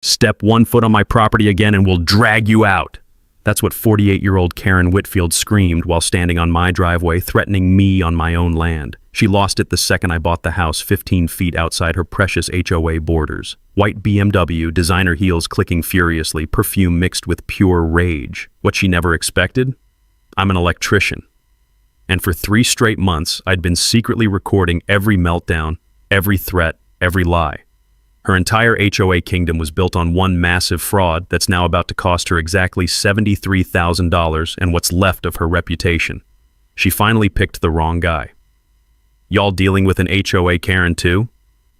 Step 1 foot on my property again and we'll drag you out. That's what 48-year-old Karen Whitfield screamed while standing on my driveway, threatening me on my own land. She lost it the second I bought the house 15 feet outside her precious HOA borders. White BMW, designer heels clicking furiously, perfume mixed with pure rage. What she never expected? I'm an electrician. And for 3 straight months, I'd been secretly recording every meltdown, every threat, every lie. Her entire HOA kingdom was built on one massive fraud that's now about to cost her exactly $73,000 and what's left of her reputation. She finally picked the wrong guy. Y'all dealing with an HOA Karen too?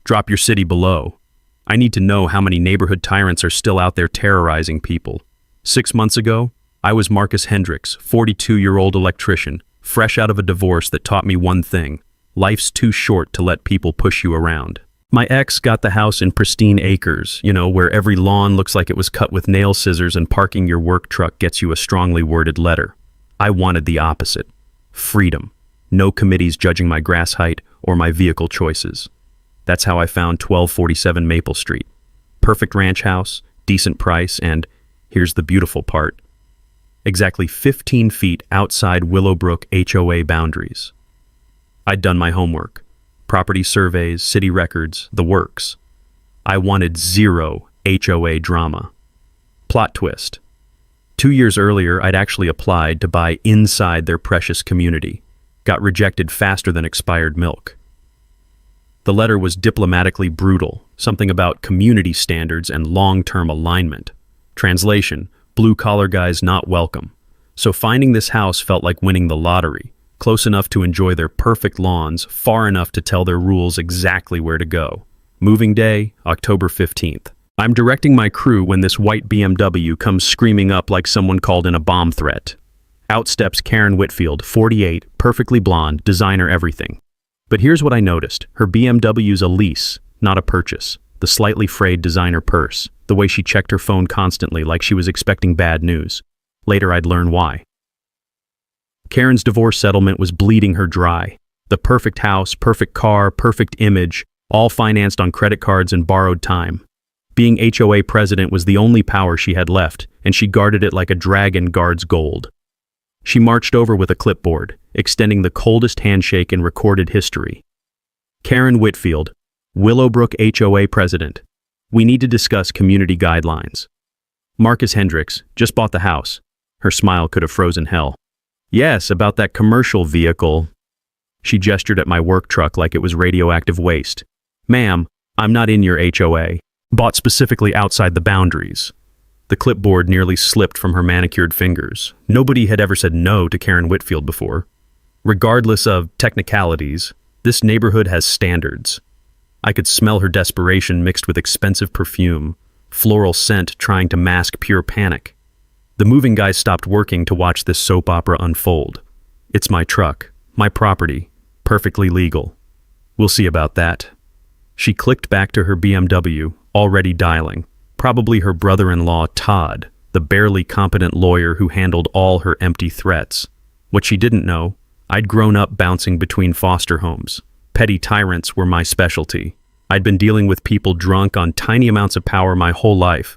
Drop your city below. I need to know how many neighborhood tyrants are still out there terrorizing people. 6 months ago, I was Marcus Hendricks, 42-year-old electrician, fresh out of a divorce that taught me one thing: life's too short to let people push you around. My ex got the house in pristine acres, where every lawn looks like it was cut with nail scissors and parking your work truck gets you a strongly worded letter. I wanted the opposite. Freedom. No committees judging my grass height or my vehicle choices. That's how I found 1247 Maple Street. Perfect ranch house, decent price, and here's the beautiful part: exactly 15 feet outside Willowbrook HOA boundaries. I'd done my homework. Property surveys, city records, the works. I wanted zero HOA drama. Plot twist. 2 years earlier, I'd actually applied to buy inside their precious community. Got rejected faster than expired milk. The letter was diplomatically brutal, something about community standards and long-term alignment. Translation: blue-collar guys not welcome. So finding this house felt like winning the lottery. Close enough to enjoy their perfect lawns, far enough to tell their rules exactly where to go. Moving day, October 15th. I'm directing my crew when this white BMW comes screaming up like someone called in a bomb threat. Out steps Karen Whitfield, 48, perfectly blonde, designer everything. But here's what I noticed. Her BMW's a lease, not a purchase. The slightly frayed designer purse, the way she checked her phone constantly like she was expecting bad news. Later I'd learn why. Karen's divorce settlement was bleeding her dry. The perfect house, perfect car, perfect image, all financed on credit cards and borrowed time. Being HOA president was the only power she had left, and she guarded it like a dragon guards gold. She marched over with a clipboard, extending the coldest handshake in recorded history. Karen Whitfield, Willowbrook HOA president. We need to discuss community guidelines. Marcus Hendricks, just bought the house. Her smile could have frozen hell. Yes, about that commercial vehicle. She gestured at my work truck like it was radioactive waste. Ma'am, I'm not in your HOA. Bought specifically outside the boundaries. The clipboard nearly slipped from her manicured fingers. Nobody had ever said no to Karen Whitfield before. Regardless of technicalities, this neighborhood has standards. I could smell her desperation mixed with expensive perfume, floral scent trying to mask pure panic. The moving guys stopped working to watch this soap opera unfold. It's my truck, my property, perfectly legal. We'll see about that. She clicked back to her BMW, already dialing. Probably her brother-in-law, Todd, the barely competent lawyer who handled all her empty threats. What she didn't know, I'd grown up bouncing between foster homes. Petty tyrants were my specialty. I'd been dealing with people drunk on tiny amounts of power my whole life.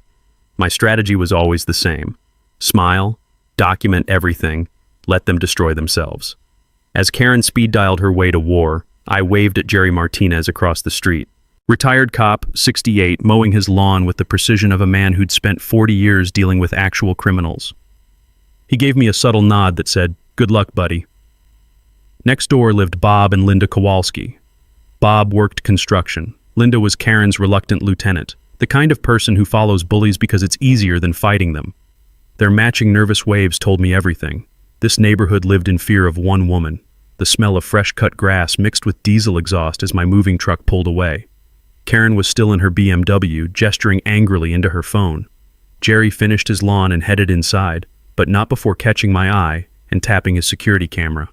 My strategy was always the same. Smile, document everything, let them destroy themselves. As Karen speed-dialed her way to war, I waved at Jerry Martinez across the street. Retired cop, 68, mowing his lawn with the precision of a man who'd spent 40 years dealing with actual criminals. He gave me a subtle nod that said, "Good luck, buddy." Next door lived Bob and Linda Kowalski. Bob worked construction. Linda was Karen's reluctant lieutenant, the kind of person who follows bullies because it's easier than fighting them. Their matching nervous waves told me everything. This neighborhood lived in fear of one woman, the smell of fresh-cut grass mixed with diesel exhaust as my moving truck pulled away. Karen was still in her BMW, gesturing angrily into her phone. Jerry finished his lawn and headed inside, but not before catching my eye and tapping his security camera.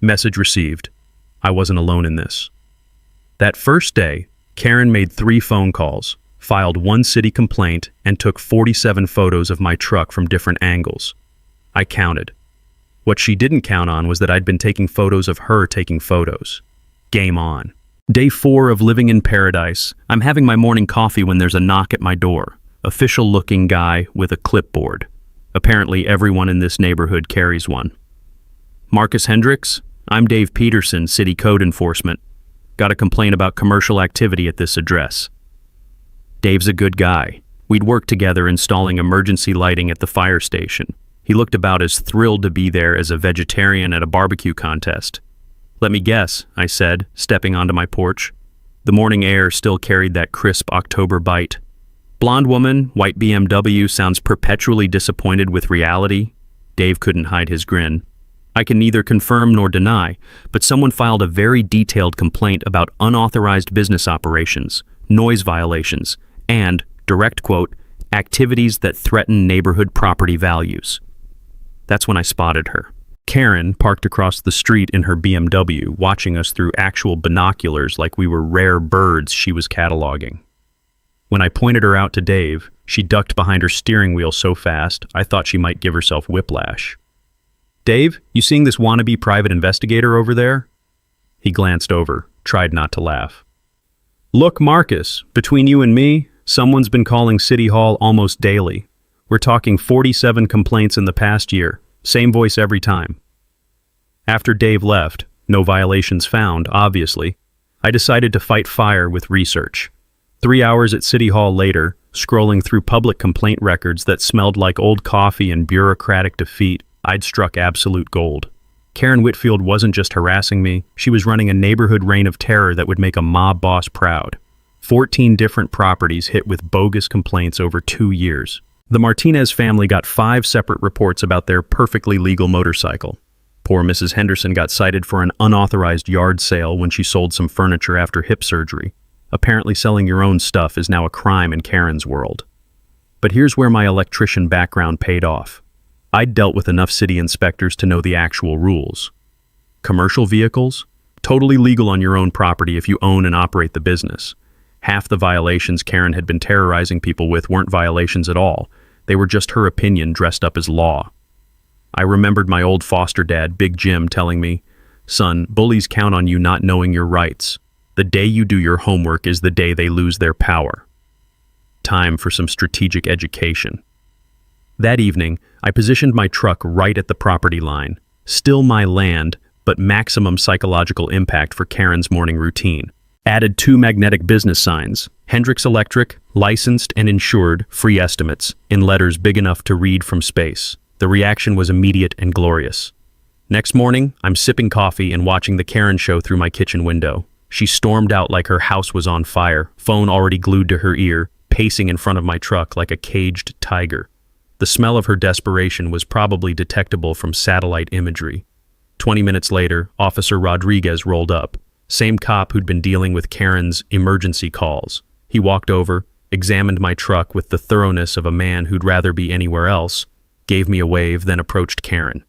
Message received. I wasn't alone in this. That first day, Karen made 3 phone calls, filed 1 city complaint, and took 47 photos of my truck from different angles. I counted. What she didn't count on was that I'd been taking photos of her taking photos. Game on. Day 4 of living in paradise. I'm having my morning coffee when there's a knock at my door. official-looking guy with a clipboard. Apparently everyone in this neighborhood carries one. Marcus Hendricks? I'm Dave Peterson, City Code Enforcement. Got a complaint about commercial activity at this address. Dave's a good guy. We'd worked together installing emergency lighting at the fire station. He looked about as thrilled to be there as a vegetarian at a barbecue contest. Let me guess, I said, stepping onto my porch. The morning air still carried that crisp October bite. Blonde woman, white BMW, sounds perpetually disappointed with reality. Dave couldn't hide his grin. I can neither confirm nor deny, but someone filed a very detailed complaint about unauthorized business operations, noise violations, and, direct quote, activities that threaten neighborhood property values. That's when I spotted her. Karen, parked across the street in her BMW, watching us through actual binoculars like we were rare birds she was cataloging. When I pointed her out to Dave, she ducked behind her steering wheel so fast, I thought she might give herself whiplash. Dave, you seeing this wannabe private investigator over there? He glanced over, tried not to laugh. Look, Marcus, between you and me, someone's been calling City Hall almost daily. We're talking 47 complaints in the past year, same voice every time. After Dave left, no violations found, obviously, I decided to fight fire with research. 3 hours at City Hall later, scrolling through public complaint records that smelled like old coffee and bureaucratic defeat, I'd struck absolute gold. Karen Whitfield wasn't just harassing me, she was running a neighborhood reign of terror that would make a mob boss proud. 14 different properties hit with bogus complaints over 2 years. The Martinez family got 5 separate reports about their perfectly legal motorcycle. Poor Mrs. Henderson got cited for an unauthorized yard sale when she sold some furniture after hip surgery. Apparently selling your own stuff is now a crime in Karen's world. But here's where my electrician background paid off. I'd dealt with enough city inspectors to know the actual rules. Commercial vehicles? Totally legal on your own property if you own and operate the business. Half the violations Karen had been terrorizing people with weren't violations at all. They were just her opinion dressed up as law. I remembered my old foster dad, Big Jim, telling me, "Son, bullies count on you not knowing your rights. The day you do your homework is the day they lose their power." Time for some strategic education. That evening, I positioned my truck right at the property line. Still my land, but maximum psychological impact for Karen's morning routine. Added 2 magnetic business signs, Hendricks Electric, licensed and insured, free estimates, in letters big enough to read from space. The reaction was immediate and glorious. Next morning, I'm sipping coffee and watching the Karen show through my kitchen window. She stormed out like her house was on fire, phone already glued to her ear, pacing in front of my truck like a caged tiger. The smell of her desperation was probably detectable from satellite imagery. 20 minutes later, Officer Rodriguez rolled up. Same cop who'd been dealing with Karen's emergency calls. He walked over, examined my truck with the thoroughness of a man who'd rather be anywhere else, gave me a wave, then approached Karen.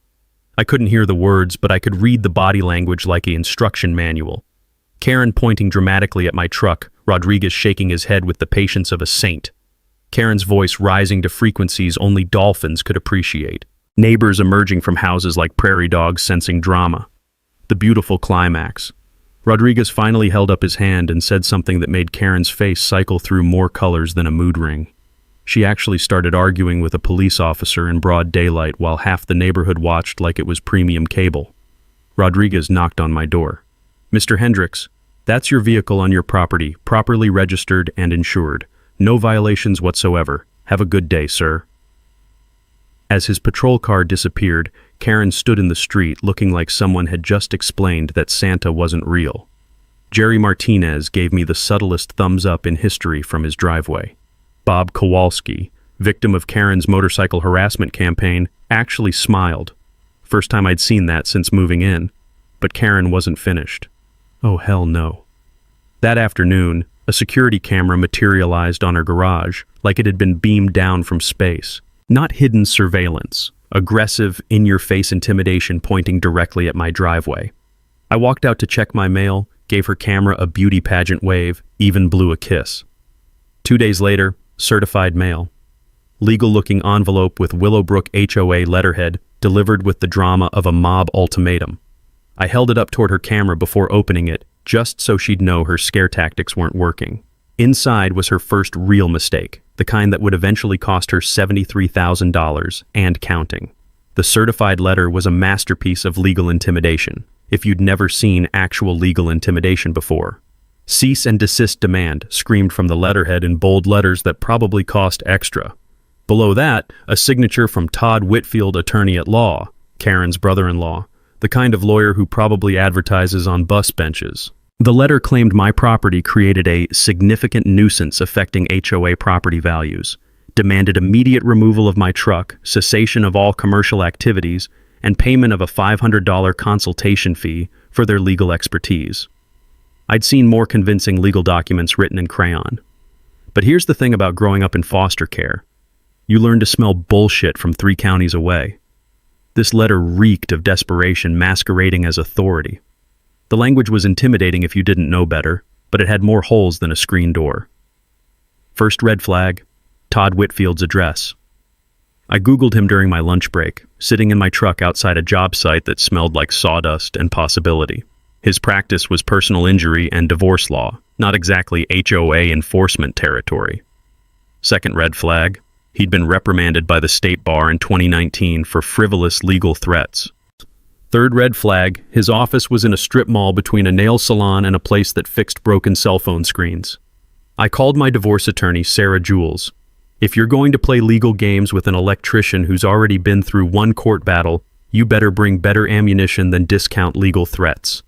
I couldn't hear the words, but I could read the body language like an instruction manual. Karen pointing dramatically at my truck, Rodriguez shaking his head with the patience of a saint. Karen's voice rising to frequencies only dolphins could appreciate. Neighbors emerging from houses like prairie dogs sensing drama. The beautiful climax. Rodriguez finally held up his hand and said something that made Karen's face cycle through more colors than a mood ring. She actually started arguing with a police officer in broad daylight while half the neighborhood watched like it was premium cable. Rodriguez knocked on my door. "Mr. Hendricks, that's your vehicle on your property, properly registered and insured. No violations whatsoever. Have a good day, sir." As his patrol car disappeared, Karen stood in the street looking like someone had just explained that Santa wasn't real. Jerry Martinez gave me the subtlest thumbs up in history from his driveway. Bob Kowalski, victim of Karen's motorcycle harassment campaign, actually smiled. First time I'd seen that since moving in. But Karen wasn't finished. Oh, hell no. That afternoon, a security camera materialized on her garage, like it had been beamed down from space. Not hidden surveillance, aggressive, in-your-face intimidation pointing directly at my driveway. I walked out to check my mail, gave her camera a beauty pageant wave, even blew a kiss. 2 days later, certified mail. Legal-looking envelope with Willowbrook HOA letterhead, delivered with the drama of a mob ultimatum. I held it up toward her camera before opening it, just so she'd know her scare tactics weren't working. Inside was her first real mistake. the kind that would eventually cost her $73,000 and counting. The certified letter was a masterpiece of legal intimidation, if you'd never seen actual legal intimidation before. "Cease and desist demand" screamed from the letterhead in bold letters that probably cost extra. Below that, a signature from Todd Whitfield, attorney at law, Karen's brother-in-law, the kind of lawyer who probably advertises on bus benches. The letter claimed my property created a significant nuisance affecting HOA property values, demanded immediate removal of my truck, cessation of all commercial activities, and payment of a $500 consultation fee for their legal expertise. I'd seen more convincing legal documents written in crayon. But here's the thing about growing up in foster care. You learn to smell bullshit from 3 counties away. This letter reeked of desperation masquerading as authority. The language was intimidating if you didn't know better, but it had more holes than a screen door. First red flag, Todd Whitfield's address. I Googled him during my lunch break, sitting in my truck outside a job site that smelled like sawdust and possibility. His practice was personal injury and divorce law, not exactly HOA enforcement territory. Second red flag, he'd been reprimanded by the state bar in 2019 for frivolous legal threats. Third red flag, his office was in a strip mall between a nail salon and a place that fixed broken cell phone screens. I called my divorce attorney, Sarah Jules. If you're going to play legal games with an electrician who's already been through one court battle, you better bring better ammunition than discount legal threats.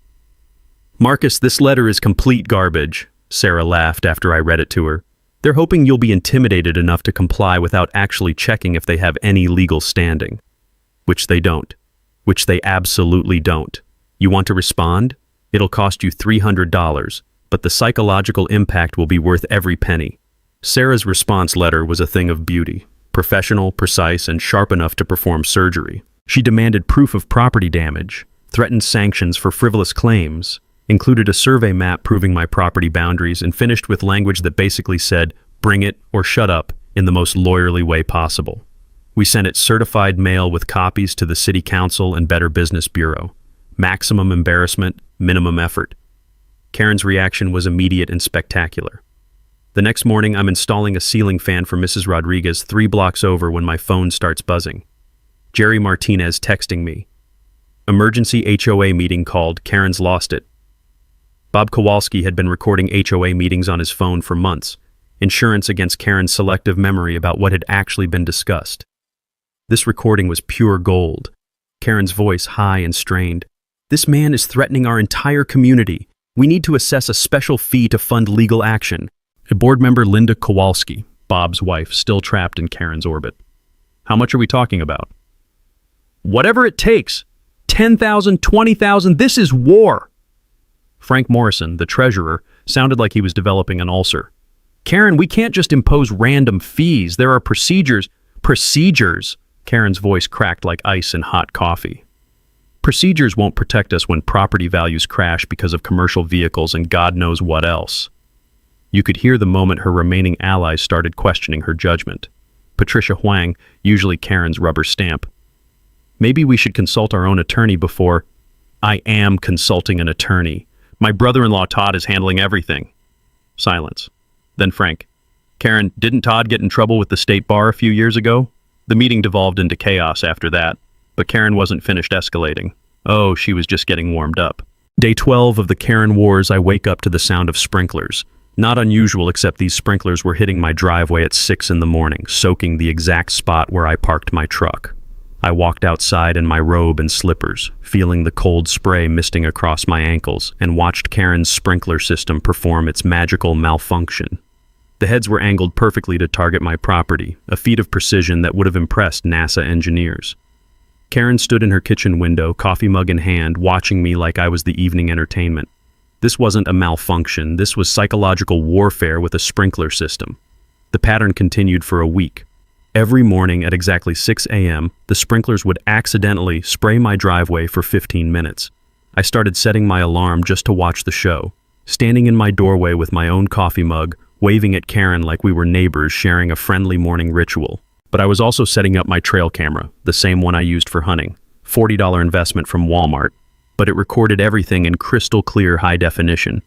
"Marcus, this letter is complete garbage," Sarah laughed after I read it to her. "They're hoping you'll be intimidated enough to comply without actually checking if they have any legal standing." Which they don't. Which they absolutely don't. You want to respond? It'll cost you $300, but the psychological impact will be worth every penny. Sarah's response letter was a thing of beauty, professional, precise, and sharp enough to perform surgery. She demanded proof of property damage, threatened sanctions for frivolous claims, included a survey map proving my property boundaries, and finished with language that basically said, "Bring it or shut up," in the most lawyerly way possible. We sent it certified mail with copies to the City Council and Better Business Bureau. Maximum embarrassment, minimum effort. Karen's reaction was immediate and spectacular. The next morning, I'm installing a ceiling fan for Mrs. Rodriguez 3 blocks over when my phone starts buzzing. Jerry Martinez texting me. "Emergency HOA meeting called. Karen's lost it." Bob Kowalski had been recording HOA meetings on his phone for months. Insurance against Karen's selective memory about what had actually been discussed. This recording was pure gold. Karen's voice high and strained. "This man is threatening our entire community. We need to assess a special fee to fund legal action." A board member, Linda Kowalski, Bob's wife, still trapped in Karen's orbit. "How much are we talking about?" "Whatever it takes. 10,000, 20,000, this is war." Frank Morrison, the treasurer, sounded like he was developing an ulcer. "Karen, we can't just impose random fees. There are procedures." "Procedures?" Karen's voice cracked like ice in hot coffee. "Procedures won't protect us when property values crash because of commercial vehicles and God knows what else." You could hear the moment her remaining allies started questioning her judgment. Patricia Huang, usually Karen's rubber stamp. "Maybe we should consult our own attorney before—" "I am consulting an attorney. My brother-in-law Todd is handling everything." Silence. Then Frank. "Karen, didn't Todd get in trouble with the state bar a few years ago?" The meeting devolved into chaos after that, but Karen wasn't finished escalating. Oh, she was just getting warmed up. Day 12 of the Karen Wars, I wake up to the sound of sprinklers. Not unusual, except these sprinklers were hitting my driveway at 6 in the morning, soaking the exact spot where I parked my truck. I walked outside in my robe and slippers, feeling the cold spray misting across my ankles, and watched Karen's sprinkler system perform its magical malfunction. The heads were angled perfectly to target my property, a feat of precision that would have impressed NASA engineers. Karen stood in her kitchen window, coffee mug in hand, watching me like I was the evening entertainment. This wasn't a malfunction, this was psychological warfare with a sprinkler system. The pattern continued for a week. Every morning at exactly 6 a.m., the sprinklers would accidentally spray my driveway for 15 minutes. I started setting my alarm just to watch the show, standing in my doorway with my own coffee mug, waving at Karen like we were neighbors sharing a friendly morning ritual. But I was also setting up my trail camera, the same one I used for hunting. $40 investment from Walmart, but it recorded everything in crystal clear high definition.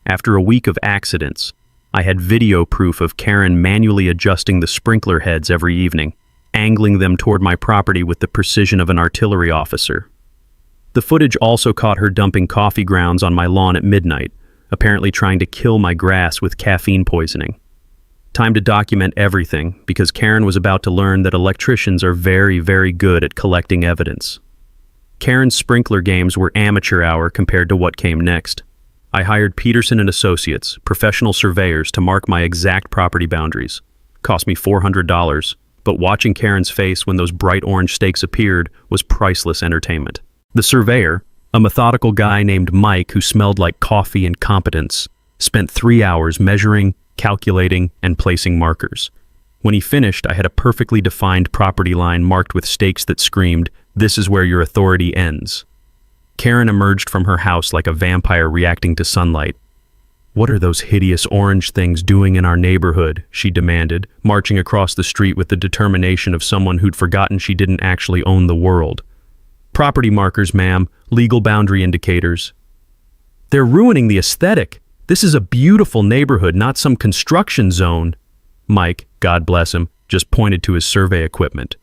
After a week of accidents, I had video proof of Karen manually adjusting the sprinkler heads every evening, angling them toward my property with the precision of an artillery officer. The footage also caught her dumping coffee grounds on my lawn at midnight, apparently trying to kill my grass with caffeine poisoning. Time to document everything, because Karen was about to learn that electricians are very, very good at collecting evidence. Karen's sprinkler games were amateur hour compared to what came next. I hired Peterson and Associates, professional surveyors, to mark my exact property boundaries. Cost me $400, but watching Karen's face when those bright orange stakes appeared was priceless entertainment. The surveyor, a methodical guy named Mike who smelled like coffee and competence, spent 3 hours measuring, calculating, and placing markers. When he finished, I had a perfectly defined property line marked with stakes that screamed, "This is where your authority ends." Karen emerged from her house like a vampire reacting to sunlight. "What are those hideous orange things doing in our neighborhood?" she demanded, marching across the street with the determination of someone who'd forgotten she didn't actually own the world. "Property markers, ma'am. Legal boundary indicators." "They're ruining the aesthetic. This is a beautiful neighborhood, not some construction zone." Mike, God bless him, just pointed to his survey equipment.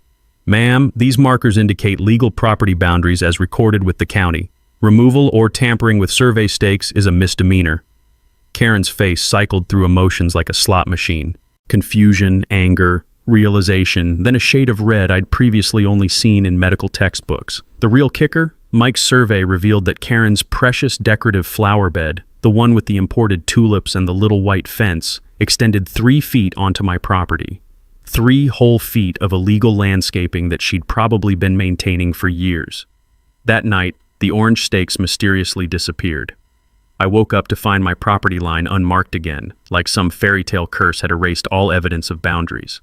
"Ma'am, these markers indicate legal property boundaries as recorded with the county. Removal or tampering with survey stakes is a misdemeanor." Karen's face cycled through emotions like a slot machine. Confusion, anger, realization, then a shade of red I'd previously only seen in medical textbooks. The real kicker? Mike's survey revealed that Karen's precious decorative flower bed, the one with the imported tulips and the little white fence, extended 3 feet onto my property. 3 whole feet of illegal landscaping that she'd probably been maintaining for years. That night, the orange stakes mysteriously disappeared. I woke up to find my property line unmarked again, like some fairy tale curse had erased all evidence of boundaries.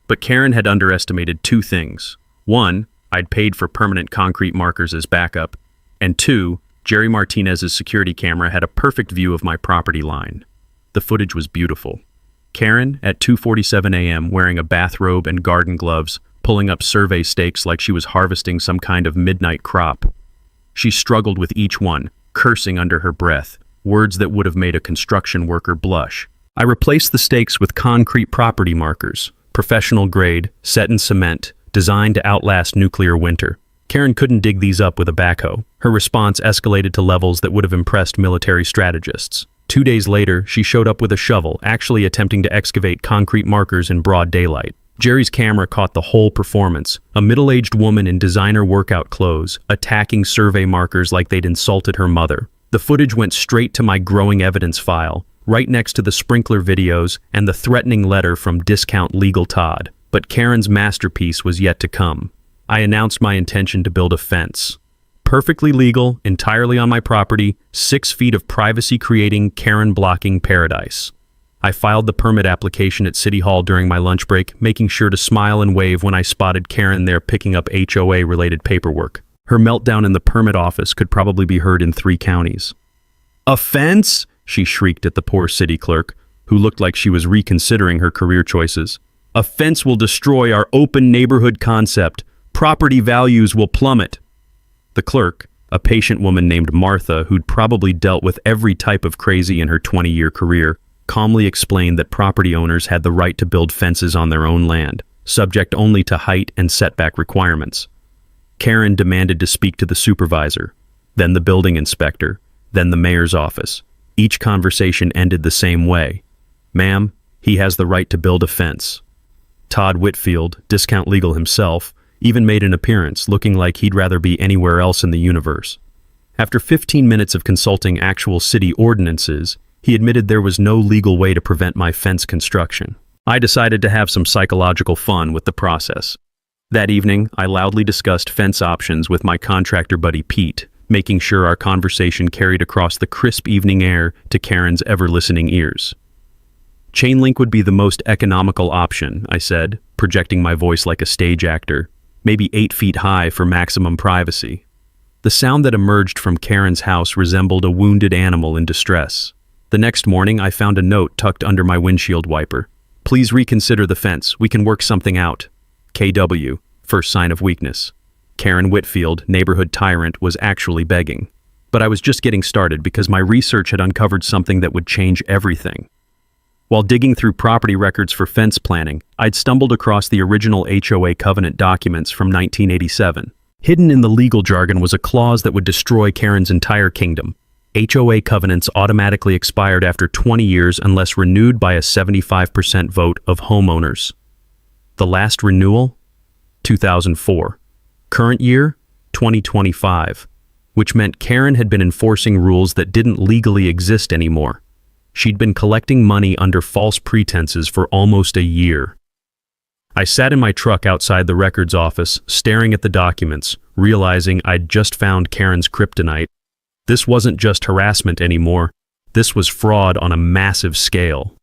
But Karen had underestimated 2 things. 1, I'd paid for permanent concrete markers as backup, and 2, Jerry Martinez's security camera had a perfect view of my property line. The footage was beautiful. Karen, at 2:47 a.m., wearing a bathrobe and garden gloves, pulling up survey stakes like she was harvesting some kind of midnight crop. She struggled with each one, cursing under her breath, words that would have made a construction worker blush. I replaced the stakes with concrete property markers, professional grade, set in cement, designed to outlast nuclear winter. Karen couldn't dig these up with a backhoe. Her response escalated to levels that would have impressed military strategists. 2 days later, she showed up with a shovel, actually attempting to excavate concrete markers in broad daylight. Jerry's camera caught the whole performance, a middle-aged woman in designer workout clothes, attacking survey markers like they'd insulted her mother. The footage went straight to my growing evidence file, right next to the sprinkler videos and the threatening letter from Discount Legal Todd. But Karen's masterpiece was yet to come. I announced my intention to build a fence. Perfectly legal, entirely on my property, 6 feet of privacy-creating, Karen-blocking paradise. I filed the permit application at City Hall during my lunch break, making sure to smile and wave when I spotted Karen there picking up HOA-related paperwork. Her meltdown in the permit office could probably be heard in 3 counties. "A fence?" she shrieked at the poor city clerk, who looked like she was reconsidering her career choices. "A fence will destroy our open neighborhood concept. Property values will plummet." The clerk, a patient woman named Martha who'd probably dealt with every type of crazy in her 20-year career, calmly explained that property owners had the right to build fences on their own land, subject only to height and setback requirements. Karen demanded to speak to the supervisor, then the building inspector, then the mayor's office. Each conversation ended the same way. "Ma'am, he has the right to build a fence." Todd Whitfield, Discount Legal himself, even made an appearance, looking like he'd rather be anywhere else in the universe. After 15 minutes of consulting actual city ordinances, he admitted there was no legal way to prevent my fence construction. I decided to have some psychological fun with the process. That evening, I loudly discussed fence options with my contractor buddy Pete, making sure our conversation carried across the crisp evening air to Karen's ever-listening ears. "Chain link would be the most economical option," I said, projecting my voice like a stage actor. "Maybe 8 feet high for maximum privacy." The sound that emerged from Karen's house resembled a wounded animal in distress. The next morning, I found a note tucked under my windshield wiper. "Please reconsider the fence. We can work something out. KW, first sign of weakness." Karen Whitfield, neighborhood tyrant, was actually begging. But I was just getting started because my research had uncovered something that would change everything. While digging through property records for fence planning, I'd stumbled across the original HOA covenant documents from 1987. Hidden in the legal jargon was a clause that would destroy Karen's entire kingdom. HOA covenants automatically expired after 20 years unless renewed by a 75% vote of homeowners. The last renewal? 2004. Current year? 2025. Which meant Karen had been enforcing rules that didn't legally exist anymore. She'd been collecting money under false pretenses for almost a year. I sat in my truck outside the records office, staring at the documents, realizing I'd just found Karen's kryptonite. This wasn't just harassment anymore. This was fraud on a massive scale.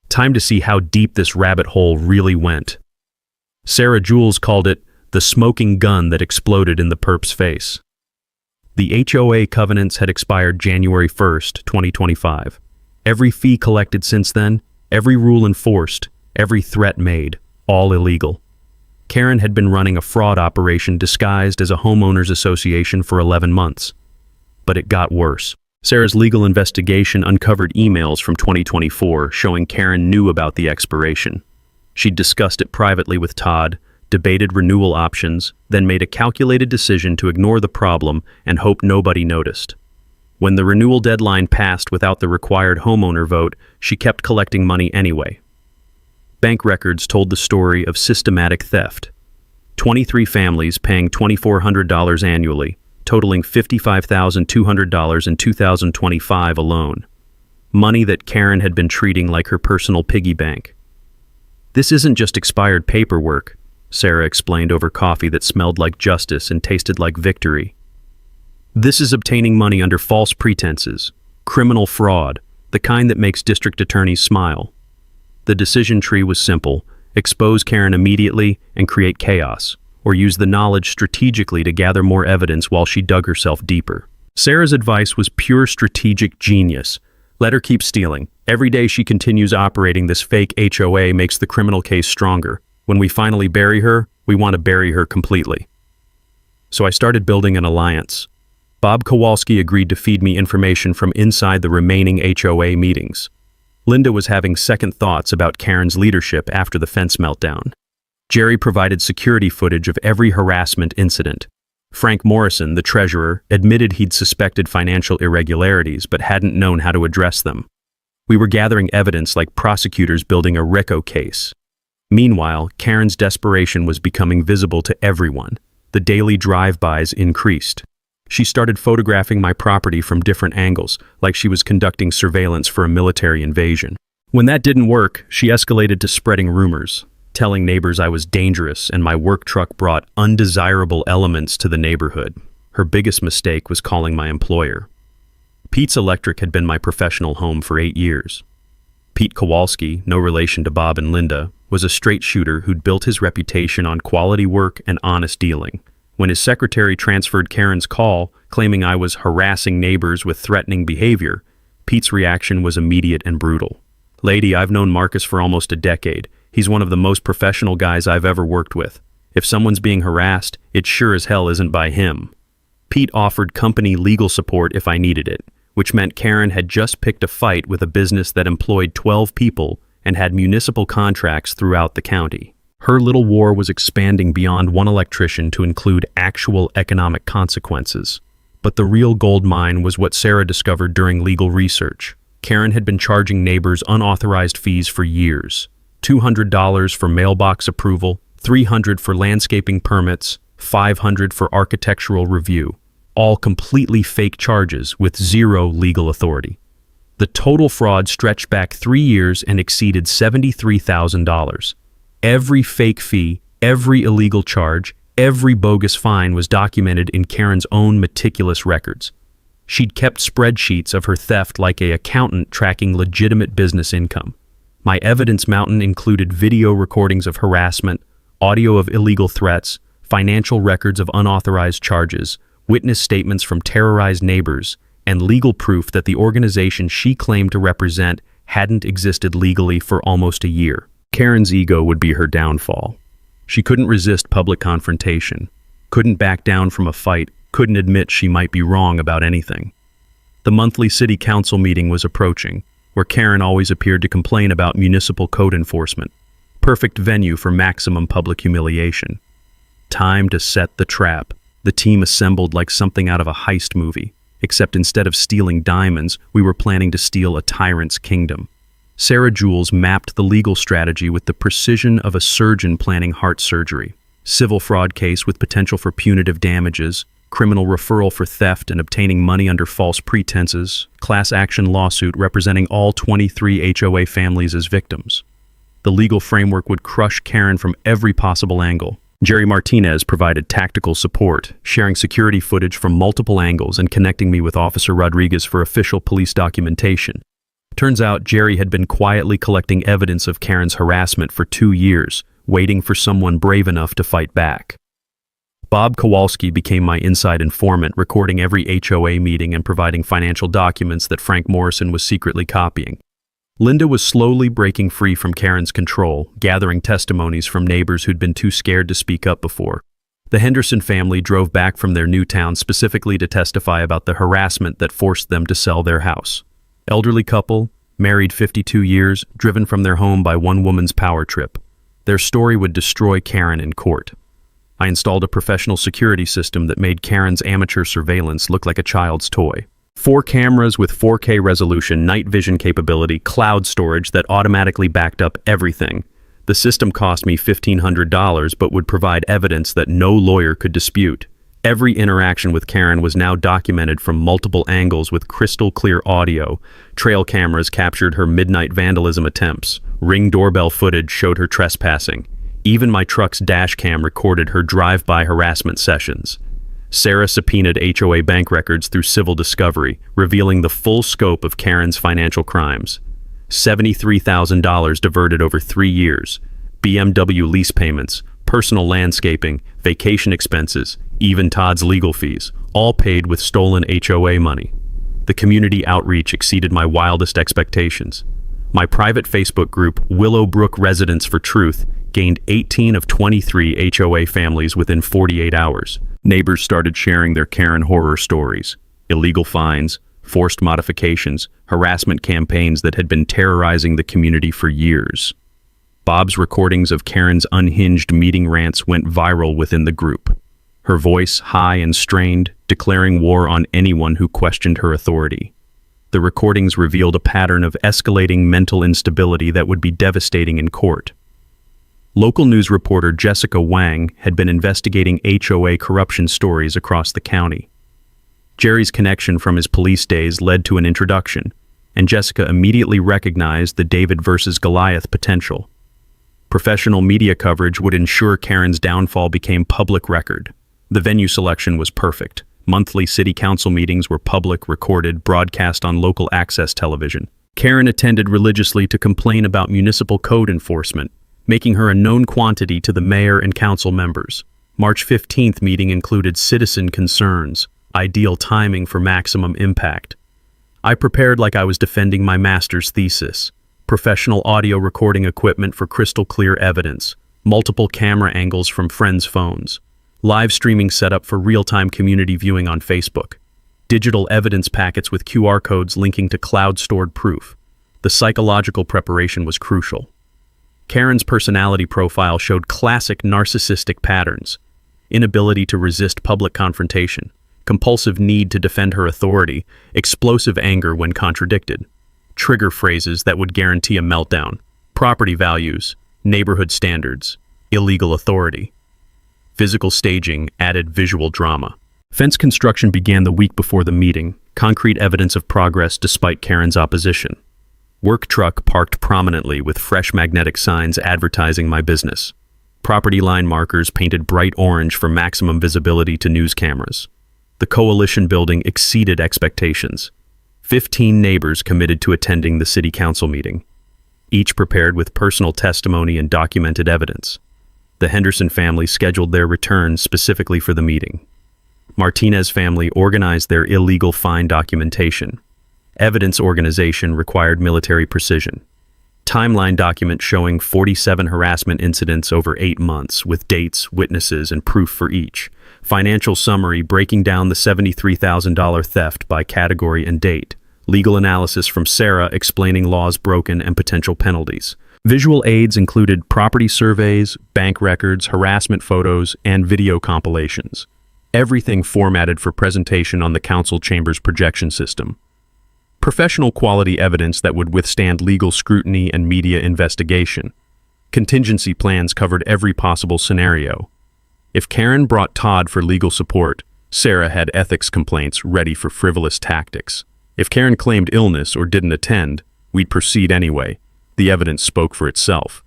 Time to see how deep this rabbit hole really went. Sarah Jules called it the smoking gun that exploded in the perp's face. The HOA covenants had expired January 1st, 2025. Every fee collected since then, every rule enforced, every threat made, all illegal. Karen had been running a fraud operation disguised as a homeowners association for 11 months. But it got worse. Sarah's legal investigation uncovered emails from 2024 showing Karen knew about the expiration. She'd discussed it privately with Todd, debated renewal options, then made a calculated decision to ignore the problem and hope nobody noticed. When the renewal deadline passed without the required homeowner vote, she kept collecting money anyway. Bank records told the story of systematic theft. 23 families paying $2,400 annually, totaling $55,200 in 2025 alone. Money that Karen had been treating like her personal piggy bank. This isn't just expired paperwork, Sarah explained over coffee that smelled like justice and tasted like victory. This is obtaining money under false pretenses, criminal fraud, the kind that makes district attorneys smile. The decision tree was simple: expose Karen immediately and create chaos, or use the knowledge strategically to gather more evidence while she dug herself deeper. Sarah's advice was pure strategic genius. Let her keep stealing. Every day she continues operating this fake HOA makes the criminal case stronger. When we finally bury her, we want to bury her completely. So I started building an alliance. Bob Kowalski agreed to feed me information from inside the remaining HOA meetings. Linda was having second thoughts about Karen's leadership after the fence meltdown. Jerry provided security footage of every harassment incident. Frank Morrison, the treasurer, admitted he'd suspected financial irregularities but hadn't known how to address them. We were gathering evidence like prosecutors building a RICO case. Meanwhile, Karen's desperation was becoming visible to everyone. The daily drive-bys increased. She started photographing my property from different angles, like she was conducting surveillance for a military invasion. When that didn't work, she escalated to spreading rumors, telling neighbors I was dangerous and my work truck brought undesirable elements to the neighborhood. Her biggest mistake was calling my employer. Pete's Electric had been my professional home for 8 years. Pete Kowalski, no relation to Bob and Linda, was a straight shooter who'd built his reputation on quality work and honest dealing. When his secretary transferred Karen's call, claiming I was harassing neighbors with threatening behavior, Pete's reaction was immediate and brutal. "Lady, I've known Marcus for almost a decade. He's one of the most professional guys I've ever worked with. If someone's being harassed, it sure as hell isn't by him." Pete offered company legal support if I needed it, which meant Karen had just picked a fight with a business that employed 12 people and had municipal contracts throughout the county. Her little war was expanding beyond one electrician to include actual economic consequences. But the real gold mine was what Sarah discovered during legal research. Karen had been charging neighbors unauthorized fees for years. $200 for mailbox approval, $300 for landscaping permits, $500 for architectural review. All completely fake charges with zero legal authority. The total fraud stretched back 3 years and exceeded $73,000. Every fake fee, every illegal charge, every bogus fine was documented in Karen's own meticulous records. She'd kept spreadsheets of her theft like an accountant tracking legitimate business income. My evidence mountain included video recordings of harassment, audio of illegal threats, financial records of unauthorized charges, witness statements from terrorized neighbors, and legal proof that the organization she claimed to represent hadn't existed legally for almost a year. Karen's ego would be her downfall. She couldn't resist public confrontation, couldn't back down from a fight, couldn't admit she might be wrong about anything. The monthly city council meeting was approaching. where Karen always appeared to complain about municipal code enforcement. Perfect venue for maximum public humiliation. Time to set the trap. The team assembled like something out of a heist movie, except instead of stealing diamonds, we were planning to steal a tyrant's kingdom. Sarah Jules mapped the legal strategy with the precision of a surgeon planning heart surgery. Civil fraud case with potential for punitive damages, criminal referral for theft and obtaining money under false pretenses, class action lawsuit representing all 23 HOA families as victims. The legal framework would crush Karen from every possible angle. Jerry Martinez provided tactical support, sharing security footage from multiple angles and connecting me with Officer Rodriguez for official police documentation. Turns out Jerry had been quietly collecting evidence of Karen's harassment for 2 years, waiting for someone brave enough to fight back. Bob Kowalski became my inside informant, recording every HOA meeting and providing financial documents that Frank Morrison was secretly copying. Linda was slowly breaking free from Karen's control, gathering testimonies from neighbors who'd been too scared to speak up before. The Henderson family drove back from their new town specifically to testify about the harassment that forced them to sell their house. Elderly couple, married 52 years, driven from their home by one woman's power trip. Their story would destroy Karen in court. I installed a professional security system that made Karen's amateur surveillance look like a child's toy. 4 cameras with 4K resolution, night vision capability, cloud storage that automatically backed up everything. The system cost me $1,500 but would provide evidence that no lawyer could dispute. Every interaction with Karen was now documented from multiple angles with crystal clear audio. Trail cameras captured her midnight vandalism attempts. Ring doorbell footage showed her trespassing. Even my truck's dash cam recorded her drive-by harassment sessions. Sarah subpoenaed HOA bank records through civil discovery, revealing the full scope of Karen's financial crimes. $73,000 diverted over 3 years. BMW lease payments, personal landscaping, vacation expenses, even Todd's legal fees, all paid with stolen HOA money. The community outreach exceeded my wildest expectations. My private Facebook group, Willowbrook Residents for Truth, gained 18 of 23 HOA families within 48 hours. Neighbors started sharing their Karen horror stories, illegal fines, forced modifications, harassment campaigns that had been terrorizing the community for years. Bob's recordings of Karen's unhinged meeting rants went viral within the group. Her voice, high and strained, declaring war on anyone who questioned her authority. The recordings revealed a pattern of escalating mental instability that would be devastating in court. Local news reporter Jessica Wang had been investigating HOA corruption stories across the county. Jerry's connection from his police days led to an introduction, and Jessica immediately recognized the David versus Goliath potential. Professional media coverage would ensure Karen's downfall became public record. The venue selection was perfect. Monthly city council meetings were public, recorded, broadcast on local access television. Karen attended religiously to complain about municipal code enforcement, making her a known quantity to the mayor and council members. March 15th meeting included citizen concerns, ideal timing for maximum impact. I prepared like I was defending my master's thesis. Professional audio recording equipment for crystal clear evidence, multiple camera angles from friends' phones, live streaming setup for real-time community viewing on Facebook, digital evidence packets with QR codes linking to cloud-stored proof. The psychological preparation was crucial. Karen's personality profile showed classic narcissistic patterns: inability to resist public confrontation, compulsive need to defend her authority, explosive anger when contradicted, trigger phrases that would guarantee a meltdown, property values, neighborhood standards, illegal authority. Physical staging added visual drama. Fence construction began the week before the meeting, concrete evidence of progress despite Karen's opposition. Work truck parked prominently with fresh magnetic signs advertising my business. Property line markers painted bright orange for maximum visibility to news cameras. The coalition building exceeded expectations. 15 neighbors committed to attending the city council meeting, each prepared with personal testimony and documented evidence. The Henderson family scheduled their return specifically for the meeting. Martinez family organized their illegal fine documentation. Evidence organization required military precision. Timeline document showing 47 harassment incidents over 8 months with dates, witnesses, and proof for each. Financial summary breaking down the $73,000 theft by category and date. Legal analysis from Sarah explaining laws broken and potential penalties. Visual aids included property surveys, bank records, harassment photos, and video compilations. Everything formatted for presentation on the council chamber's projection system. Professional quality evidence that would withstand legal scrutiny and media investigation. Contingency plans covered every possible scenario. If Karen brought Todd for legal support, Sarah had ethics complaints ready for frivolous tactics. If Karen claimed illness or didn't attend, we'd proceed anyway. The evidence spoke for itself.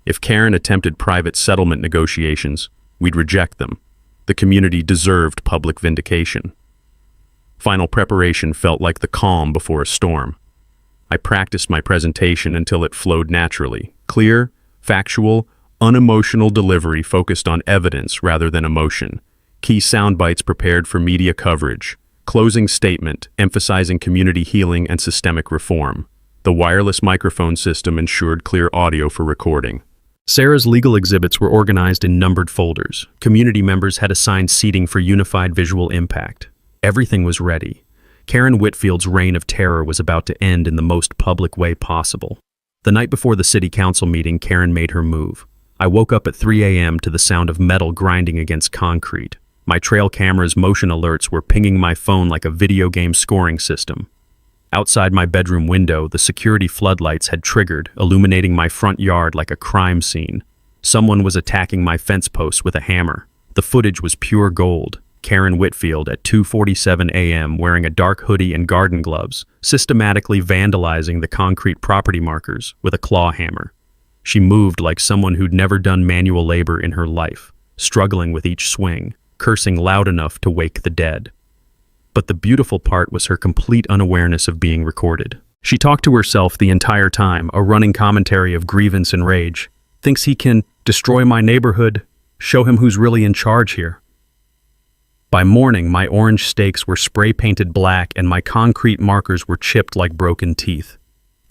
If Karen attempted private settlement negotiations, we'd reject them. The community deserved public vindication. Final preparation felt like the calm before a storm. I practiced my presentation until it flowed naturally. Clear, factual, unemotional delivery focused on evidence rather than emotion. Key sound bites prepared for media coverage. Closing statement emphasizing community healing and systemic reform. The wireless microphone system ensured clear audio for recording. Sarah's legal exhibits were organized in numbered folders. Community members had assigned seating for unified visual impact. Everything was ready. Karen Whitfield's reign of terror was about to end in the most public way possible. The night before the city council meeting, Karen made her move. I woke up at 3 a.m. to the sound of metal grinding against concrete. My trail camera's motion alerts were pinging my phone like a video game scoring system. Outside my bedroom window, the security floodlights had triggered, illuminating my front yard like a crime scene. Someone was attacking my fence posts with a hammer. The footage was pure gold. Karen Whitfield at 2:47 a.m. wearing a dark hoodie and garden gloves, systematically vandalizing the concrete property markers with a claw hammer. She moved like someone who'd never done manual labor in her life, struggling with each swing, cursing loud enough to wake the dead. But the beautiful part was her complete unawareness of being recorded. She talked to herself the entire time, a running commentary of grievance and rage. Thinks he can destroy my neighborhood, show him who's really in charge here. By morning, my orange stakes were spray-painted black and my concrete markers were chipped like broken teeth.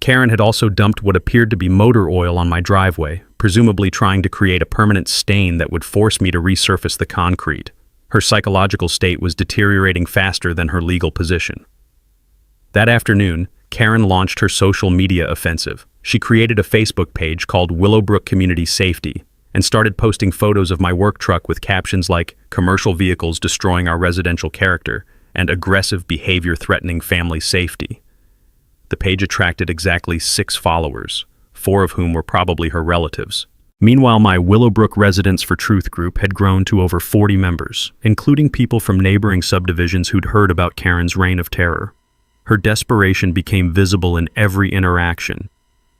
Karen had also dumped what appeared to be motor oil on my driveway, presumably trying to create a permanent stain that would force me to resurface the concrete. Her psychological state was deteriorating faster than her legal position. That afternoon, Karen launched her social media offensive. She created a Facebook page called Willowbrook Community Safety and started posting photos of my work truck with captions like "commercial vehicles destroying our residential character" and "aggressive behavior threatening family safety." The page attracted exactly 6 followers, 4 of whom were probably her relatives. Meanwhile, my Willowbrook Residents for Truth group had grown to over 40 members, including people from neighboring subdivisions who'd heard about Karen's reign of terror. Her desperation became visible in every interaction.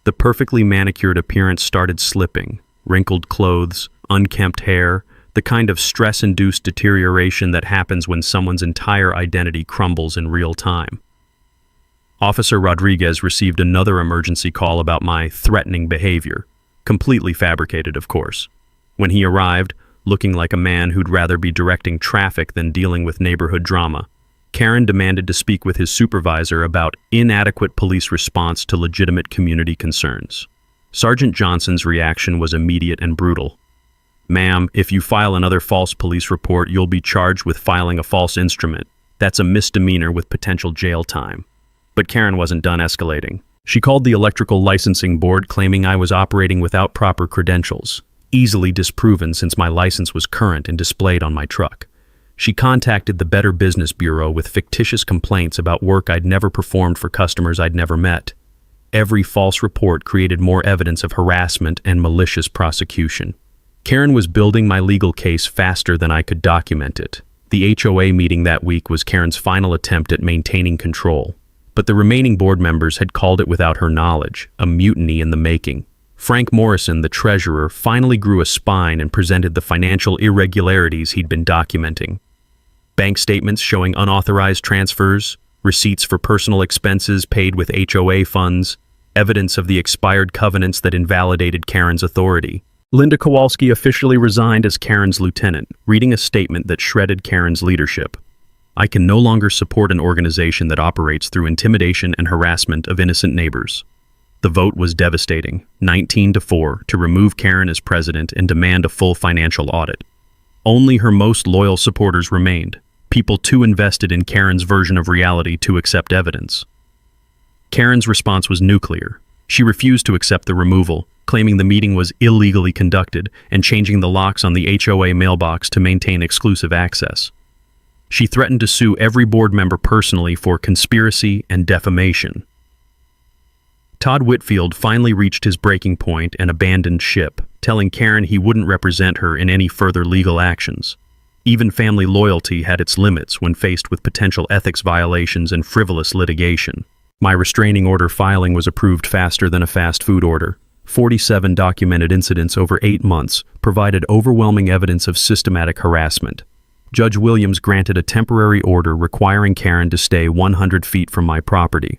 The perfectly manicured appearance started slipping, wrinkled clothes, unkempt hair, the kind of stress-induced deterioration that happens when someone's entire identity crumbles in real time. Officer Rodriguez received another emergency call about my threatening behavior, completely fabricated, of course. When he arrived, looking like a man who'd rather be directing traffic than dealing with neighborhood drama, Karen demanded to speak with his supervisor about inadequate police response to legitimate community concerns. Sergeant Johnson's reaction was immediate and brutal. "Ma'am, if you file another false police report, you'll be charged with filing a false instrument. That's a misdemeanor with potential jail time." But Karen wasn't done escalating. She called the electrical licensing board claiming I was operating without proper credentials, easily disproven since my license was current and displayed on my truck. She contacted the Better Business Bureau with fictitious complaints about work I'd never performed for customers I'd never met. Every false report created more evidence of harassment and malicious prosecution. Karen was building my legal case faster than I could document it. The HOA meeting that week was Karen's final attempt at maintaining control. But the remaining board members had called it without her knowledge, a mutiny in the making. Frank Morrison, the treasurer, finally grew a spine and presented the financial irregularities he'd been documenting. Bank statements showing unauthorized transfers, receipts for personal expenses paid with HOA funds, evidence of the expired covenants that invalidated Karen's authority. Linda Kowalski officially resigned as Karen's lieutenant, reading a statement that shredded Karen's leadership. "I can no longer support an organization that operates through intimidation and harassment of innocent neighbors." The vote was devastating, 19-4, to remove Karen as president and demand a full financial audit. Only her most loyal supporters remained, people too invested in Karen's version of reality to accept evidence. Karen's response was nuclear. She refused to accept the removal, claiming the meeting was illegally conducted and changing the locks on the HOA mailbox to maintain exclusive access. She threatened to sue every board member personally for conspiracy and defamation. Todd Whitfield finally reached his breaking point and abandoned ship, telling Karen he wouldn't represent her in any further legal actions. Even family loyalty had its limits when faced with potential ethics violations and frivolous litigation. My restraining order filing was approved faster than a fast food order. 47 documented incidents over 8 months provided overwhelming evidence of systematic harassment. Judge Williams granted a temporary order requiring Karen to stay 100 feet from my property.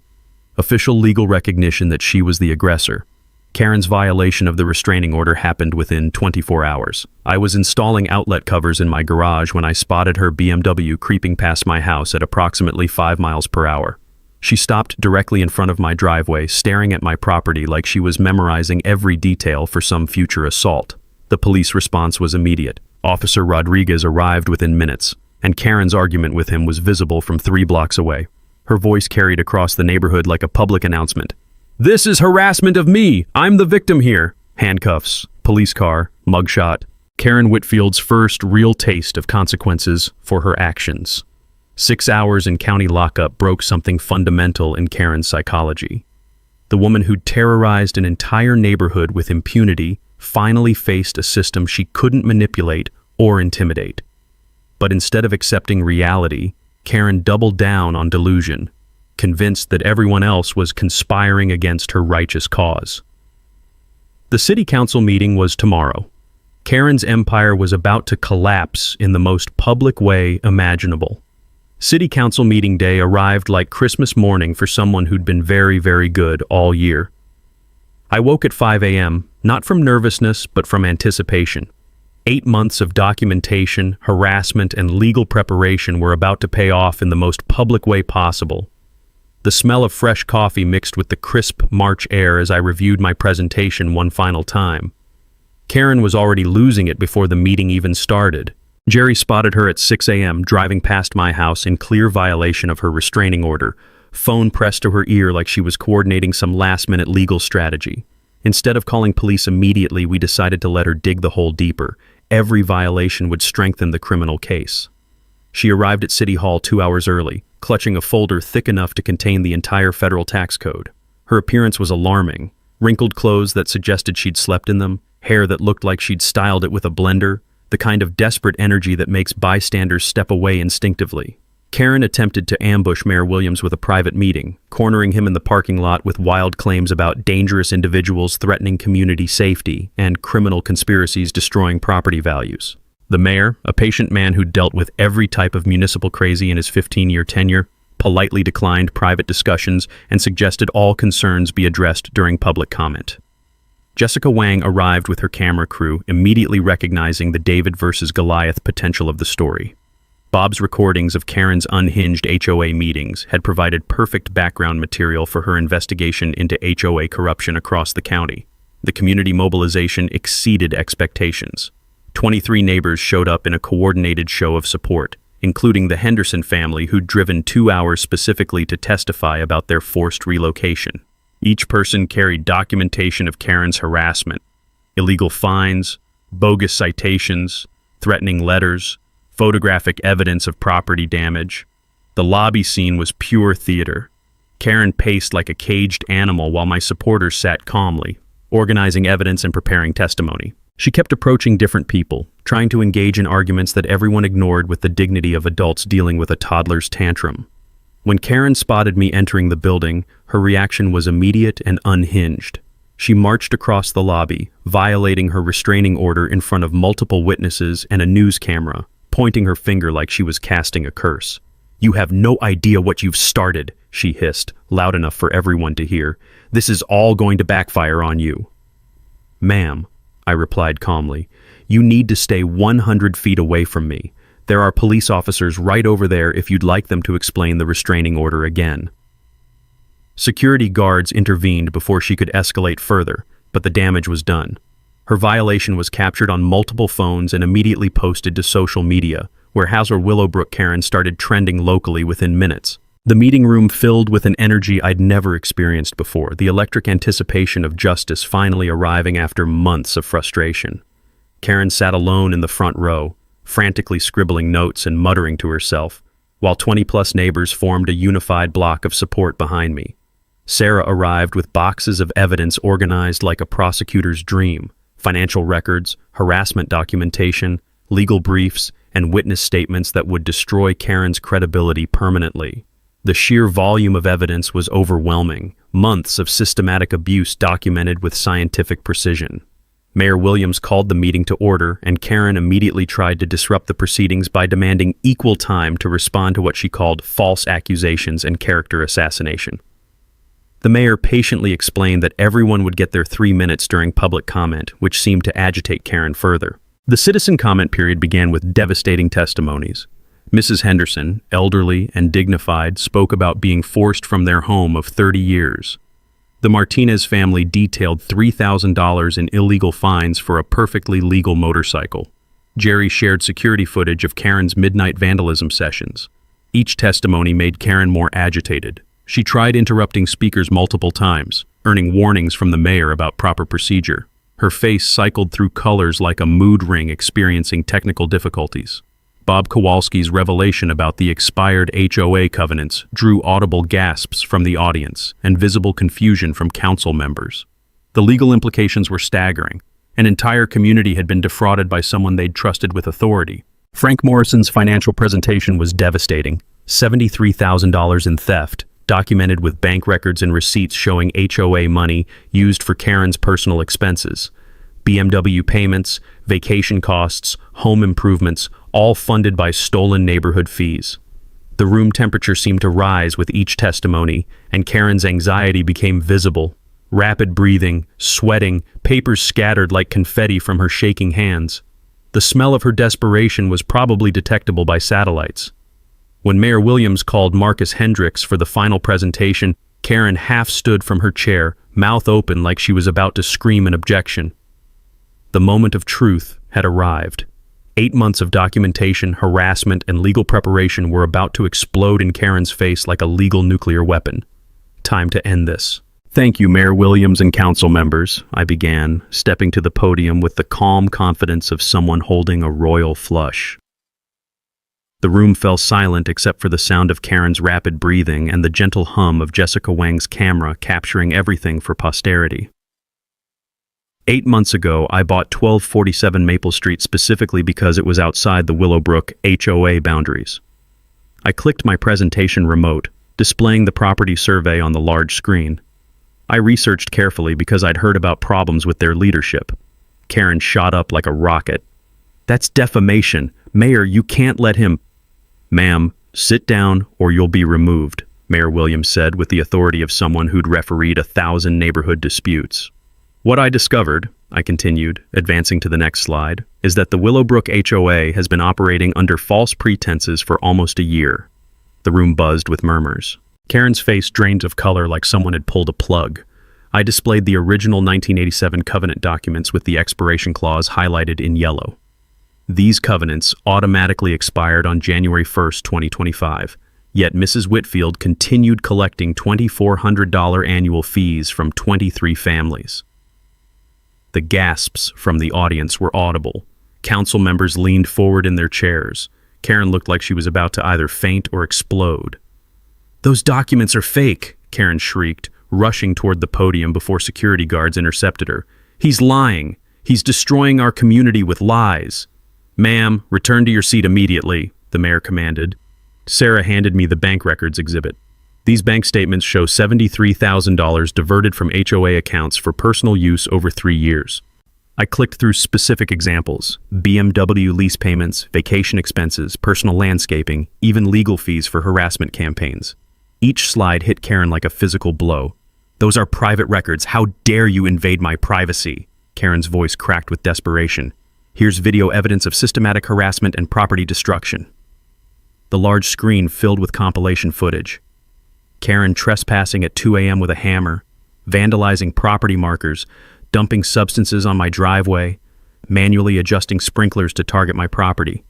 Official legal recognition that she was the aggressor. Karen's violation of the restraining order happened within 24 hours. I was installing outlet covers in my garage when I spotted her BMW creeping past my house at approximately 5 miles per hour. She stopped directly in front of my driveway, staring at my property like she was memorizing every detail for some future assault. The police response was immediate. Officer Rodriguez arrived within minutes, and Karen's argument with him was visible from 3 blocks away. Her voice carried across the neighborhood like a public announcement. "This is harassment of me! I'm the victim here!" Handcuffs, police car, mugshot. Karen Whitfield's first real taste of consequences for her actions. 6 hours in county lockup broke something fundamental in Karen's psychology. The woman who'd terrorized an entire neighborhood with impunity finally faced a system she couldn't manipulate or intimidate. But instead of accepting reality, Karen doubled down on delusion, convinced that everyone else was conspiring against her righteous cause. The city council meeting was tomorrow. Karen's empire was about to collapse in the most public way imaginable. City council meeting day arrived like Christmas morning for someone who'd been very, very good all year. I woke at 5 a.m., not from nervousness, but from anticipation. 8 months of documentation, harassment, and legal preparation were about to pay off in the most public way possible. The smell of fresh coffee mixed with the crisp March air as I reviewed my presentation one final time. Karen was already losing it before the meeting even started. Jerry spotted her at 6 a.m. driving past my house in clear violation of her restraining order, phone pressed to her ear like she was coordinating some last-minute legal strategy. Instead of calling police immediately, we decided to let her dig the hole deeper. Every violation would strengthen the criminal case. She arrived at City Hall 2 hours early, clutching a folder thick enough to contain the entire federal tax code. Her appearance was alarming. Wrinkled clothes that suggested she'd slept in them, hair that looked like she'd styled it with a blender, the kind of desperate energy that makes bystanders step away instinctively. Karen attempted to ambush Mayor Williams with a private meeting, cornering him in the parking lot with wild claims about dangerous individuals threatening community safety and criminal conspiracies destroying property values. The mayor, a patient man who dealt with every type of municipal crazy in his 15-year tenure, politely declined private discussions and suggested all concerns be addressed during public comment. Jessica Wang arrived with her camera crew, immediately recognizing the David versus Goliath potential of the story. Bob's recordings of Karen's unhinged HOA meetings had provided perfect background material for her investigation into HOA corruption across the county. The community mobilization exceeded expectations. 23 neighbors showed up in a coordinated show of support, including the Henderson family who'd driven 2 hours specifically to testify about their forced relocation. Each person carried documentation of Karen's harassment, illegal fines, bogus citations, threatening letters, photographic evidence of property damage. The lobby scene was pure theater. Karen paced like a caged animal while my supporters sat calmly, organizing evidence and preparing testimony. She kept approaching different people, trying to engage in arguments that everyone ignored with the dignity of adults dealing with a toddler's tantrum. When Karen spotted me entering the building, her reaction was immediate and unhinged. She marched across the lobby, violating her restraining order in front of multiple witnesses and a news camera, pointing her finger like she was casting a curse. "You have no idea what you've started," she hissed, loud enough for everyone to hear. "This is all going to backfire on you." "Ma'am," I replied calmly, "you need to stay 100 feet away from me. There are police officers right over there if you'd like them to explain the restraining order again." Security guards intervened before she could escalate further, but the damage was done. Her violation was captured on multiple phones and immediately posted to social media, where Hazard Willowbrook Karen started trending locally within minutes. The meeting room filled with an energy I'd never experienced before, the electric anticipation of justice finally arriving after months of frustration. Karen sat alone in the front row, frantically scribbling notes and muttering to herself, while 20-plus neighbors formed a unified block of support behind me. Sarah arrived with boxes of evidence organized like a prosecutor's dream: financial records, harassment documentation, legal briefs, and witness statements that would destroy Karen's credibility permanently. The sheer volume of evidence was overwhelming, months of systematic abuse documented with scientific precision. Mayor Williams called the meeting to order, and Karen immediately tried to disrupt the proceedings by demanding equal time to respond to what she called false accusations and character assassination. The mayor patiently explained that everyone would get their 3 minutes during public comment, which seemed to agitate Karen further. The citizen comment period began with devastating testimonies. Mrs. Henderson, elderly and dignified, spoke about being forced from their home of 30 years. The Martinez family detailed $3,000 in illegal fines for a perfectly legal motorcycle. Jerry shared security footage of Karen's midnight vandalism sessions. Each testimony made Karen more agitated. She tried interrupting speakers multiple times, earning warnings from the mayor about proper procedure. Her face cycled through colors like a mood ring experiencing technical difficulties. Bob Kowalski's revelation about the expired HOA covenants drew audible gasps from the audience and visible confusion from council members. The legal implications were staggering. An entire community had been defrauded by someone they'd trusted with authority. Frank Morrison's financial presentation was devastating. $73,000 in theft, documented with bank records and receipts showing HOA money used for Karen's personal expenses. BMW payments, vacation costs, home improvements, all funded by stolen neighborhood fees. The room temperature seemed to rise with each testimony, and Karen's anxiety became visible. Rapid breathing, sweating, papers scattered like confetti from her shaking hands. The smell of her desperation was probably detectable by satellites. When Mayor Williams called Marcus Hendricks for the final presentation, Karen half stood from her chair, mouth open like she was about to scream an objection. The moment of truth had arrived. 8 months of documentation, harassment, and legal preparation were about to explode in Karen's face like a legal nuclear weapon. Time to end this. Thank you, Mayor Williams and council members, I began, stepping to the podium with the calm confidence of someone holding a royal flush. The room fell silent except for the sound of Karen's rapid breathing and the gentle hum of Jessica Wang's camera capturing everything for posterity. 8 months ago, I bought 1247 Maple Street specifically because it was outside the Willowbrook HOA boundaries. I clicked my presentation remote, displaying the property survey on the large screen. I researched carefully because I'd heard about problems with their leadership. Karen shot up like a rocket. "That's defamation. Mayor, you can't let him—" "Ma'am, sit down or you'll be removed," Mayor Williams said with the authority of someone who'd refereed 1,000 neighborhood disputes. "What I discovered," I continued, advancing to the next slide, "is that the Willowbrook HOA has been operating under false pretenses for almost a year." The room buzzed with murmurs. Karen's face drained of color like someone had pulled a plug. I displayed the original 1987 covenant documents with the expiration clause highlighted in yellow. These covenants automatically expired on January 1st, 2025, yet Mrs. Whitfield continued collecting $2,400 annual fees from 23 families. The gasps from the audience were audible. Council members leaned forward in their chairs. Karen looked like she was about to either faint or explode. "Those documents are fake," Karen shrieked, rushing toward the podium before security guards intercepted her. "He's lying. He's destroying our community with lies." "Ma'am, return to your seat immediately," the mayor commanded. Sarah handed me the bank records exhibit. These bank statements show $73,000 diverted from HOA accounts for personal use over 3 years. I clicked through specific examples: BMW lease payments, vacation expenses, personal landscaping, even legal fees for harassment campaigns. Each slide hit Karen like a physical blow. "Those are private records. How dare you invade my privacy?" Karen's voice cracked with desperation. "Here's video evidence of systematic harassment and property destruction." The large screen filled with compilation footage. Karen trespassing at 2 a.m. with a hammer, vandalizing property markers, dumping substances on my driveway, manually adjusting sprinklers to target my property.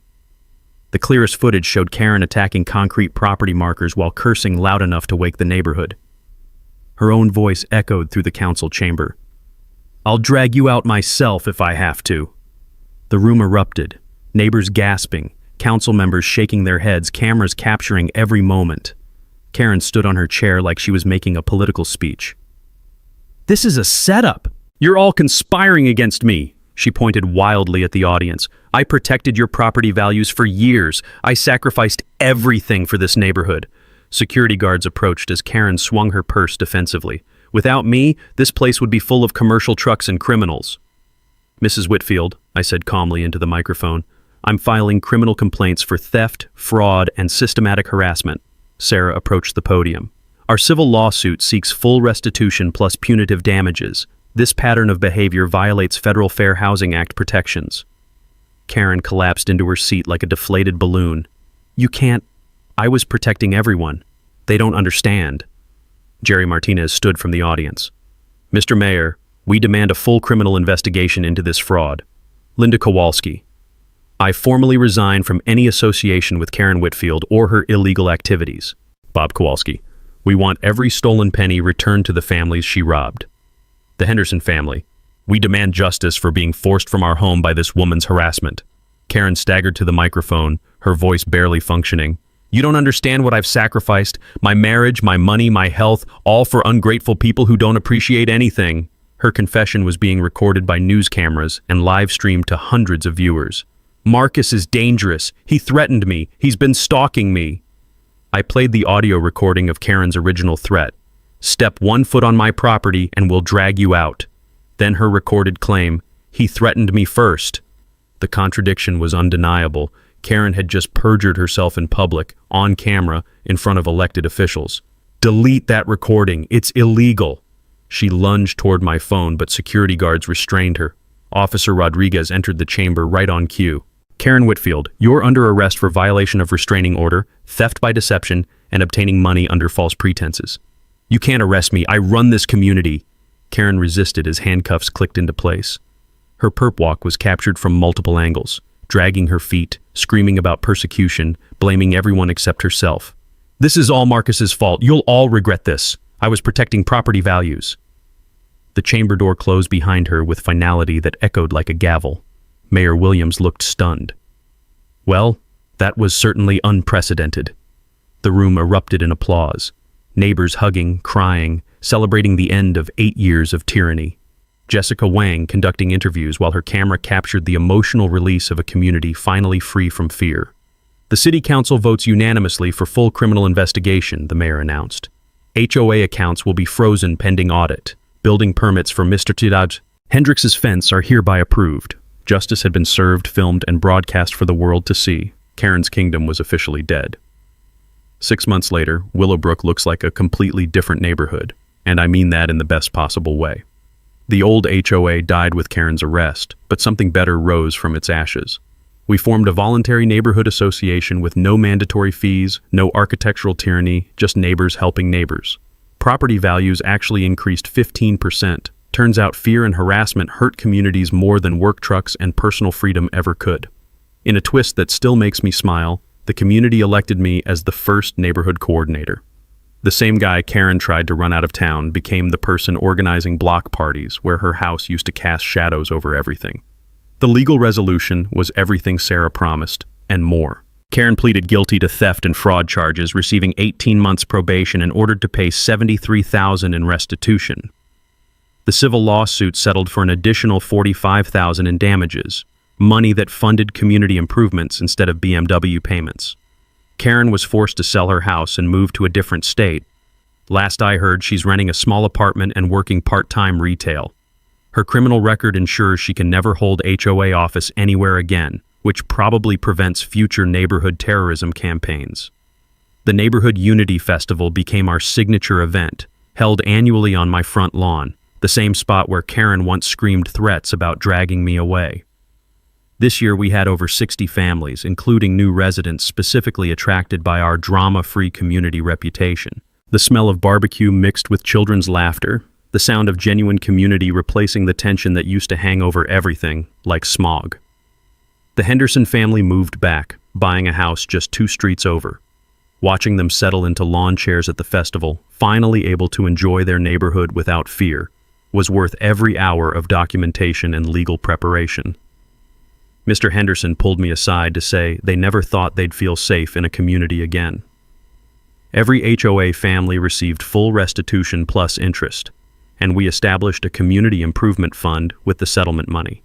The The clearest footage showed Karen attacking concrete property markers while cursing loud enough to wake the neighborhood. Her own voice echoed through the council chamber. "I'll drag you out myself if I have to." The room erupted, neighbors gasping, council members shaking their heads, cameras capturing every moment. Karen stood on her chair like she was making a political speech. "This is a setup. You're all conspiring against me." She pointed wildly at the audience. "I protected your property values for years. I sacrificed everything for this neighborhood." Security guards approached as Karen swung her purse defensively. "Without me, this place would be full of commercial trucks and criminals." "Mrs. Whitfield," I said calmly into the microphone, "I'm filing criminal complaints for theft, fraud, and systematic harassment." Sarah approached the podium. "Our civil lawsuit seeks full restitution plus punitive damages. This pattern of behavior violates Federal Fair Housing Act protections." Karen collapsed into her seat like a deflated balloon. "You can't. I was protecting everyone. They don't understand." Jerry Martinez stood from the audience. "Mr. Mayor, we demand a full criminal investigation into this fraud." Linda Kowalski. "I formally resign from any association with Karen Whitfield or her illegal activities." Bob Kowalski. "We want every stolen penny returned to the families she robbed." The Henderson family. "We demand justice for being forced from our home by this woman's harassment." Karen staggered to the microphone, her voice barely functioning. "You don't understand what I've sacrificed. My marriage, my money, my health, all for ungrateful people who don't appreciate anything." Her confession was being recorded by news cameras and live-streamed to hundreds of viewers. "Marcus is dangerous. He threatened me. He's been stalking me." I played the audio recording of Karen's original threat. "Step 1 foot on my property and we'll drag you out." Then her recorded claim, "He threatened me first." The contradiction was undeniable. Karen had just perjured herself in public, on camera, in front of elected officials. "Delete that recording. It's illegal." She lunged toward my phone, but security guards restrained her. Officer Rodriguez entered the chamber right on cue. "Karen Whitfield, you're under arrest for violation of restraining order, theft by deception, and obtaining money under false pretenses." "You can't arrest me. I run this community." Karen resisted as handcuffs clicked into place. Her perp walk was captured from multiple angles, dragging her feet, screaming about persecution, blaming everyone except herself. "This is all Marcus's fault. You'll all regret this. I was protecting property values." The chamber door closed behind her with finality that echoed like a gavel. Mayor Williams looked stunned. "Well, that was certainly unprecedented." The room erupted in applause. Neighbors hugging, crying, celebrating the end of 8 years of tyranny. Jessica Wang conducting interviews while her camera captured the emotional release of a community finally free from fear. "The City Council votes unanimously for full criminal investigation," the mayor announced. "HOA accounts will be frozen pending audit. Building permits for Mr. Tidaj Hendrix's fence are hereby approved." Justice had been served, filmed, and broadcast for the world to see. Karen's kingdom was officially dead. 6 months later, Willowbrook looks like a completely different neighborhood, and I mean that in the best possible way. The old HOA died with Karen's arrest, but something better rose from its ashes. We formed a voluntary neighborhood association with no mandatory fees, no architectural tyranny, just neighbors helping neighbors. Property values actually increased 15%. Turns out fear and harassment hurt communities more than work trucks and personal freedom ever could. In a twist that still makes me smile, the community elected me as the first neighborhood coordinator. The same guy Karen tried to run out of town became the person organizing block parties where her house used to cast shadows over everything. The legal resolution was everything Sarah promised, and more. Karen pleaded guilty to theft and fraud charges, receiving 18 months probation and ordered to pay $73,000 in restitution. The civil lawsuit settled for an additional $45,000 in damages, money that funded community improvements instead of BMW payments. Karen was forced to sell her house and move to a different state. Last I heard, she's renting a small apartment and working part-time retail. Her criminal record ensures she can never hold HOA office anywhere again, which probably prevents future neighborhood terrorism campaigns. The Neighborhood Unity Festival became our signature event, held annually on my front lawn, the same spot where Karen once screamed threats about dragging me away. This year we had over 60 families, including new residents specifically attracted by our drama-free community reputation. The smell of barbecue mixed with children's laughter, the sound of genuine community replacing the tension that used to hang over everything, like smog. The Henderson family moved back, buying a house just 2 streets over. Watching them settle into lawn chairs at the festival, finally able to enjoy their neighborhood without fear, was worth every hour of documentation and legal preparation. Mr. Henderson pulled me aside to say they never thought they'd feel safe in a community again. Every HOA family received full restitution plus interest, and we established a community improvement fund with the settlement money.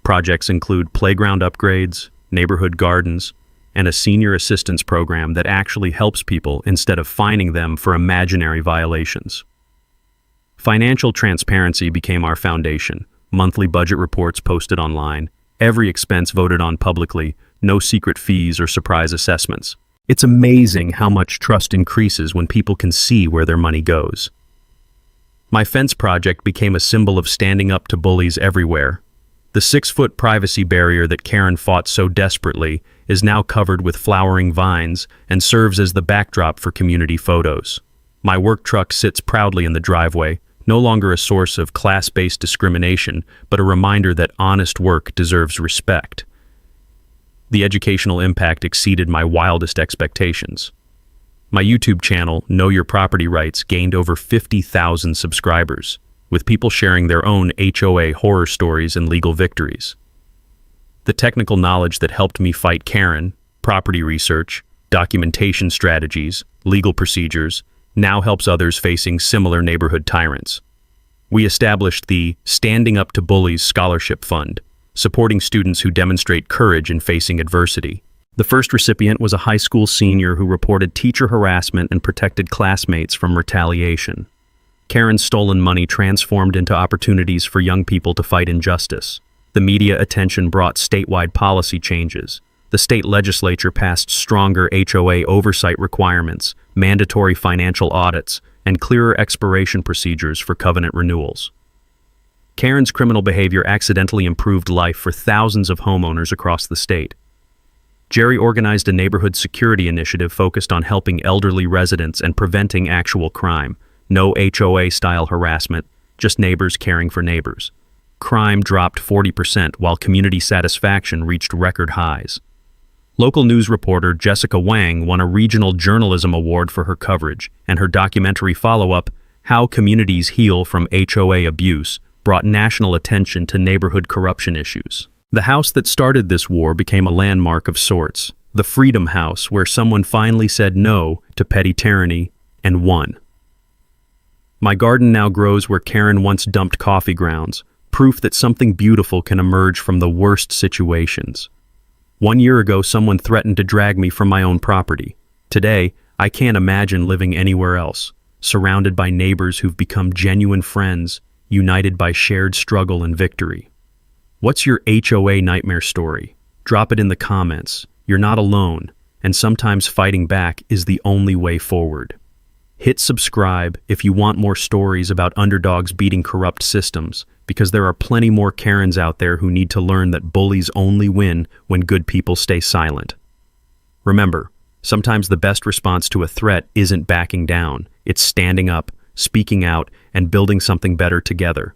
Projects include playground upgrades, neighborhood gardens, and a senior assistance program that actually helps people instead of fining them for imaginary violations. Financial transparency became our foundation, monthly budget reports posted online, every expense voted on publicly, no secret fees or surprise assessments. It's amazing how much trust increases when people can see where their money goes. My fence project became a symbol of standing up to bullies everywhere. The 6-foot privacy barrier that Karen fought so desperately is now covered with flowering vines and serves as the backdrop for community photos. My work truck sits proudly in the driveway, no longer a source of class-based discrimination, but a reminder that honest work deserves respect. The educational impact exceeded my wildest expectations. My YouTube channel, Know Your Property Rights, gained over 50,000 subscribers, with people sharing their own HOA horror stories and legal victories. The technical knowledge that helped me fight Karen, property research, documentation strategies, legal procedures, now helps others facing similar neighborhood tyrants. We established the Standing Up to Bullies Scholarship Fund, supporting students who demonstrate courage in facing adversity. The first recipient was a high school senior who reported teacher harassment and protected classmates from retaliation. Karen's stolen money transformed into opportunities for young people to fight injustice. The media attention brought statewide policy changes. The state legislature passed stronger HOA oversight requirements, mandatory financial audits, and clearer expiration procedures for covenant renewals. Karen's criminal behavior accidentally improved life for thousands of homeowners across the state. Jerry organized a neighborhood security initiative focused on helping elderly residents and preventing actual crime. No HOA-style harassment, just neighbors caring for neighbors. Crime dropped 40% while community satisfaction reached record highs. Local news reporter Jessica Wang won a regional journalism award for her coverage, and her documentary follow-up, How Communities Heal from HOA Abuse, brought national attention to neighborhood corruption issues. The house that started this war became a landmark of sorts, the Freedom House, where someone finally said no to petty tyranny and won. My garden now grows where Karen once dumped coffee grounds, proof that something beautiful can emerge from the worst situations. 1 year ago, someone threatened to drag me from my own property. Today, I can't imagine living anywhere else, surrounded by neighbors who've become genuine friends, united by shared struggle and victory. What's your HOA nightmare story? Drop it in the comments. You're not alone, and sometimes fighting back is the only way forward. Hit subscribe if you want more stories about underdogs beating corrupt systems, because there are plenty more Karens out there who need to learn that bullies only win when good people stay silent. Remember, sometimes the best response to a threat isn't backing down, it's standing up, speaking out, and building something better together.